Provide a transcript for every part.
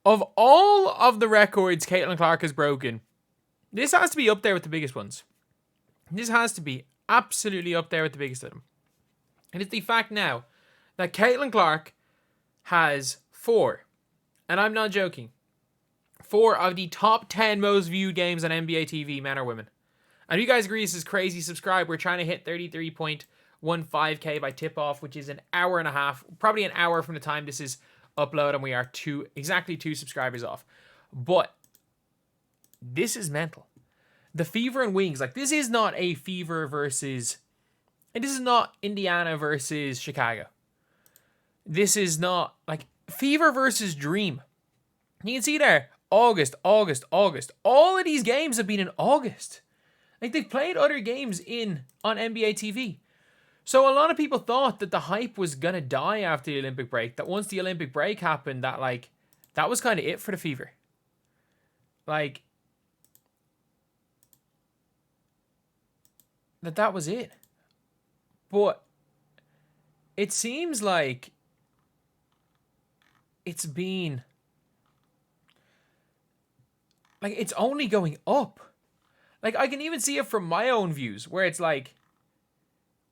of all of the records Caitlin Clark has broken, this has to be up there with the biggest ones. This has to be absolutely up there with the biggest of them. And it's the fact now that Caitlin Clark has 4, and I'm not joking, 4 of the top 10 most viewed games on NBA TV, men or women. And if you guys agree this is crazy, subscribe. We're trying to hit 33.15k by tip-off, which is an hour and a half, probably an hour from the time this is uploaded, and we are exactly 2 subscribers off. But this is mental. The Fever and Wings, like, this is not a Fever versus, and this is not Indiana versus Chicago. This is not, like, Fever versus Dream. You can see there, August. All of these games have been in August. Like, they've played other games on NBA TV. So a lot of people thought that the hype was going to die after the Olympic break. That once the Olympic break happened, that, like, that was kind of it for the Fever. Like, that was it. But it seems like it's been, like, it's only going up. Like, I can even see it from my own views, where it's like,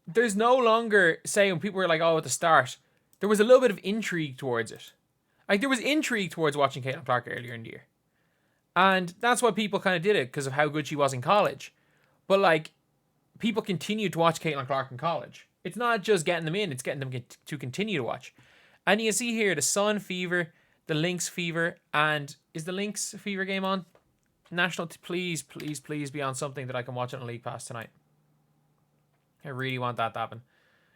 there's no longer, say, when people were like, oh, at the start, there was a little bit of intrigue towards it. Like, there was intrigue towards watching Caitlin Clark earlier in the year. And that's why people kind of did it, because of how good she was in college. But, like, people continued to watch Caitlin Clark in college. It's not just getting them in, it's getting them to continue to watch. And you can see here the Sun Fever, the Lynx Fever, and is the Lynx Fever game on? National, please be on something that I can watch on a League Pass tonight. I really want that to happen.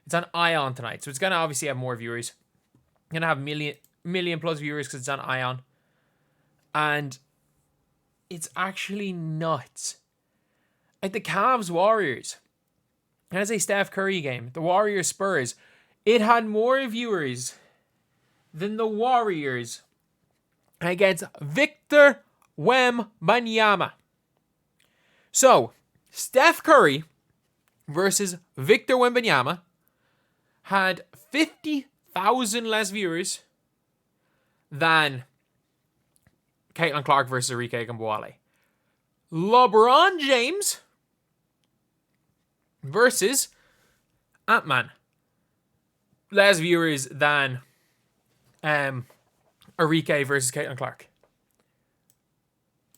It's on Ion tonight, so it's going to obviously have more viewers. It's going to have million plus viewers because it's on Ion. And it's actually nuts. Like the Cavs Warriors. That's a Steph Curry game. The Warriors Spurs. It had more viewers than the Warriors against Victor Wembanyama. So, Steph Curry versus Victor Wembanyama had 50,000 less viewers than Caitlin Clark versus Arike Gamboale. LeBron James versus Ant-Man. Less viewers than Arike versus Caitlin Clark.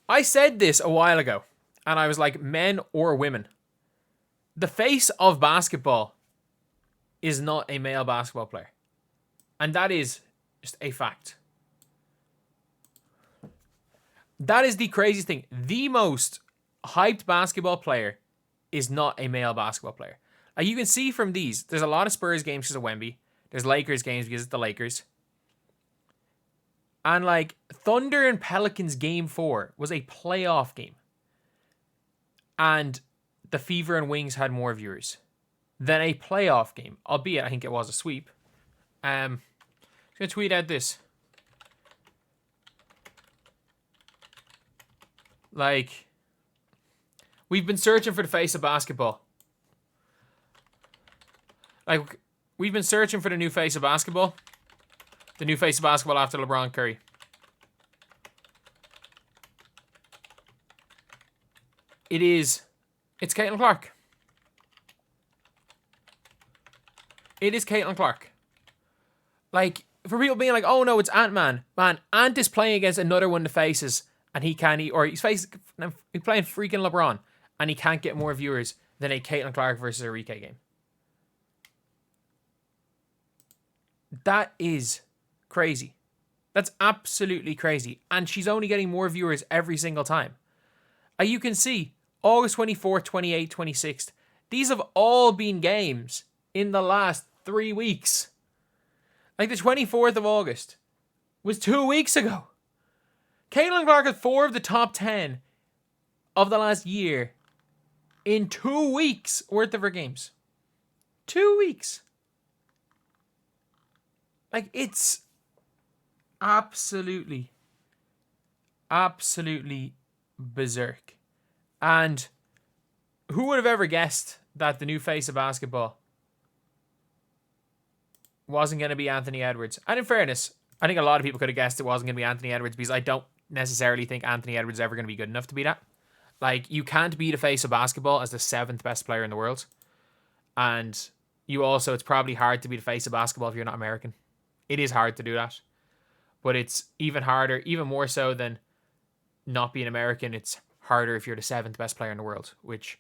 I said this a while ago, and I was like, men or women. The face of basketball is not a male basketball player. And that is just a fact. That is the craziest thing. The most hyped basketball player is not a male basketball player. You can see from these, there's a lot of Spurs games because of Wemby. There's Lakers games because it's the Lakers. And like Thunder and Pelicans game 4 was a playoff game. And the Fever and Wings had more viewers than a playoff game. Albeit, I think it was a sweep. I'm going to tweet out this. Like, we've been searching for the face of basketball. Like, we've been searching for the new face of basketball. The new face of basketball after LeBron Curry. It's Caitlin Clark. It is Caitlin Clark. Like, for people being like, oh no, it's Ant-Man. Man, Ant is playing against another one of the faces, and he's playing freaking LeBron, and he can't get more viewers than a Caitlin Clark versus Arike game. That is crazy. That's absolutely crazy. And she's only getting more viewers every single time. You can see August 24th, 28th, 26th. These have all been games in the last 3 weeks. Like the 24th of August was 2 weeks ago. Caitlin Clark had 4 of the top 10 of the last year in 2 weeks worth of her games. 2 weeks. Like, it's absolutely berserk. And who would have ever guessed that the new face of basketball wasn't going to be Anthony Edwards? And in fairness, I think a lot of people could have guessed it wasn't going to be Anthony Edwards because I don't necessarily think Anthony Edwards is ever going to be good enough to be that. Like, you can't be the face of basketball as the 7th best player in the world. And you also, it's probably hard to be the face of basketball if you're not American. It is hard to do that. But it's even harder, even more so than not being American. It's harder if you're the 7th best player in the world, which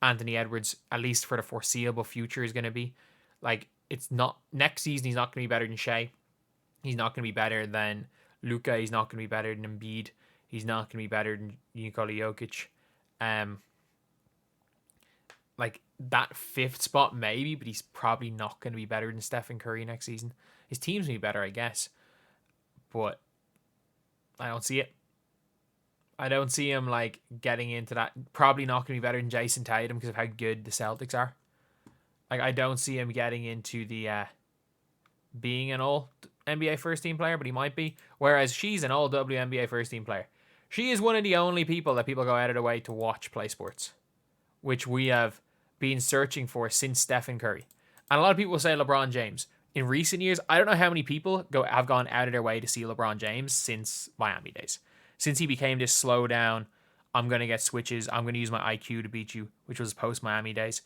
Anthony Edwards, at least for the foreseeable future, is going to be. Like, it's not, next season, he's not going to be better than Shea. He's not going to be better than Luka. He's not going to be better than Embiid. He's not going to be better than Nikola Jokic. Like, that 5th spot, maybe, but he's probably not going to be better than Stephen Curry next season. His team's going to be better, I guess. But I don't see it. I don't see him, like, getting into that. Probably not going to be better than Jason Tatum because of how good the Celtics are. Like, I don't see him getting into the being an all NBA first team player, but he might be. Whereas she's an all WNBA first team player. She is one of the only people that people go out of their way to watch play sports, which we have been searching for since Stephen Curry. And a lot of people say LeBron James. In recent years, I don't know how many people have gone out of their way to see LeBron James since Miami days. Since he became this slow down, I'm going to get switches, I'm going to use my IQ to beat you, which was post-Miami days.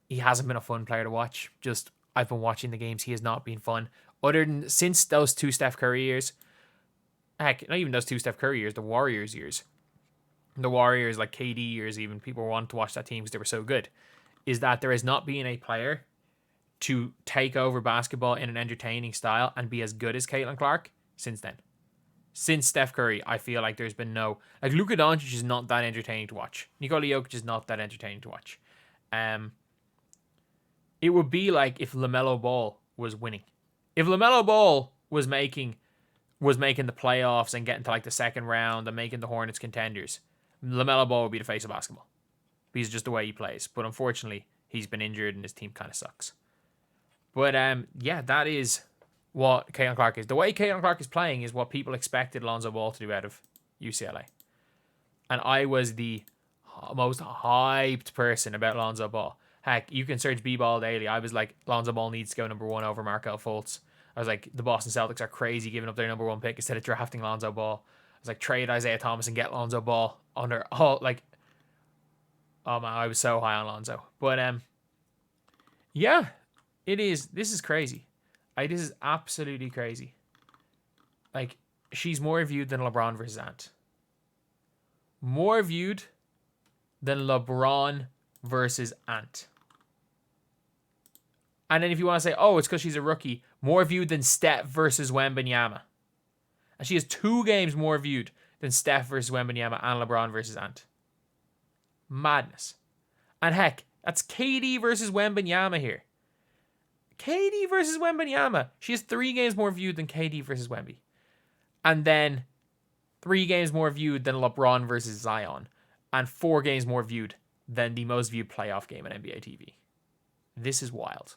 He hasn't been a fun player to watch. Just, I've been watching the games. He has not been fun. Other than, since those 2 Steph Curry years, heck, not even those 2 Steph Curry years, the Warriors years. The Warriors, like KD years even, people wanted to watch that team because they were so good. Is that there has not been a player to take over basketball in an entertaining style and be as good as Caitlin Clark since then. Since Steph Curry, I feel like there's been no... Like, Luka Doncic is not that entertaining to watch. Nikola Jokic is not that entertaining to watch. It would be like if LaMelo Ball was winning. If LaMelo Ball was making the playoffs and getting to, like, the second round and making the Hornets contenders, LaMelo Ball would be the face of basketball. Because just the way he plays. But unfortunately, he's been injured and his team kind of sucks. But yeah, that is what Caitlin Clark is. The way Caitlin Clark is playing is what people expected Lonzo Ball to do out of UCLA. And I was the most hyped person about Lonzo Ball. Heck, you can search BBALL Daily. I was like, Lonzo Ball needs to go number 1 over Markelle Fultz. I was like, the Boston Celtics are crazy giving up their number 1 pick instead of drafting Lonzo Ball. I was like, trade Isaiah Thomas and get Lonzo Ball under all, like, oh man, I was so high on Lonzo. But yeah, it is. This is crazy. Like, this is absolutely crazy. Like, she's more viewed than LeBron versus Ant. More viewed than LeBron versus Ant. And then if you want to say, oh, it's because she's a rookie, more viewed than Steph versus Wembanyama. And she has 2 games more viewed than Steph versus Wembanyama and LeBron versus Ant. Madness. And heck, that's KD versus Wembanyama here. KD versus Wembanyama. She has 3 games more viewed than KD versus Wemby. And then 3 games more viewed than LeBron versus Zion. And 4 games more viewed than the most viewed playoff game on NBA TV. This is wild.